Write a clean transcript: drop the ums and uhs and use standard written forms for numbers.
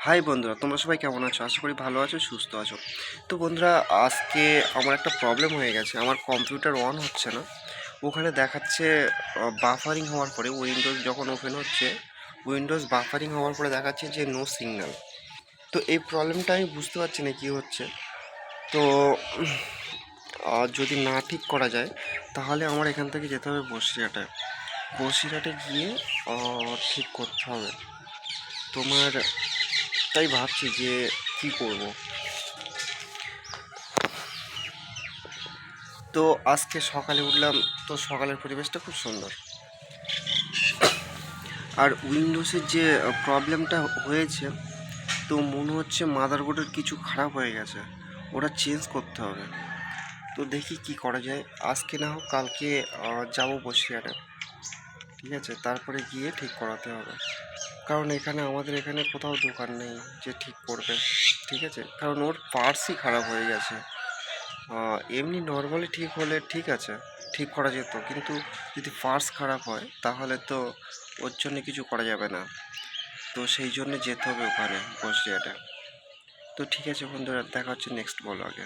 High বন্ধুরা, তোমরা সবাই কেমন আছো? আশা করি ভালো আছো, সুস্থ আছো। তো বন্ধুরা, আজকে আমার একটা প্রবলেম হয়ে গেছে। আমার কম্পিউটার অন হচ্ছে না। ওখানে দেখাচ্ছে বাফারিং হওয়ার পরে উইন্ডোজ যখন ওপেন হচ্ছে, উইন্ডোজ বাফারিং হওয়ার পরে দেখাচ্ছে যে নো সিগন্যাল। তো এই প্রবলেমটা আমি বুঝতে পারছি না কী হচ্ছে। তো যদি না ঠিক করা যায় তাহলে আমার এখান থেকে যেতে হবে বসিরহাটে। বসিরহাটে গিয়ে ঠিক করতে হবে তোমার। তাই ভাবছি যে কি করব। তো আজকে সকালে উঠলাম, তো সকালের পরিবেশটা খুব সুন্দর। আর উইন্ডোজের যে প্রবলেমটা হয়েছে, তো মনে হচ্ছে মাদারবোর্ডের কিছু খারাপ হয়ে গেছে, ওটা চেঞ্জ করতে হবে। তো দেখি কি করা যায়। আজকে না হোক কালকে যাবো বসিরহাটে, ঠিক আছে? তারপরে গিয়ে ঠিক করাতে হবে, কারণ আমাদের এখানে কোথাও দোকান নেই যে ঠিক করবে, ঠিক আছে? কারণ ওর পার্টসই খারাপ হয়ে গেছে। এমনি নর্মালি ঠিক হলে ঠিক আছে, ঠিক করা যেত, কিন্তু যদি পার্টস খারাপ হয় তাহলে তো ওর জন্য কিছু করা যাবে না। তো সেই জন্য যেতে হবে ওখানে বসিরহাটে। তো ঠিক আছে বন্ধুরা, দেখা হচ্ছে নেক্সট বলো আগে।